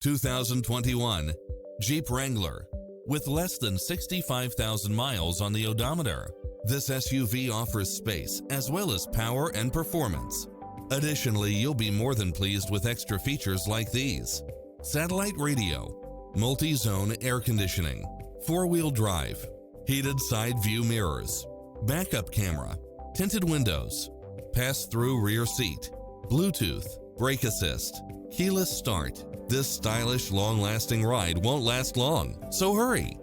2021 Jeep Wrangler. With less than 65,000 miles on the odometer, this SUV offers space as well as power and performance. Additionally, you'll be more than pleased with extra features like these: satellite radio, multi-zone air conditioning, four-wheel drive, heated side view mirrors, backup camera, tinted windows, pass-through rear seat, Bluetooth, brake assist, keyless start. This stylish, long-lasting ride won't last long, so hurry!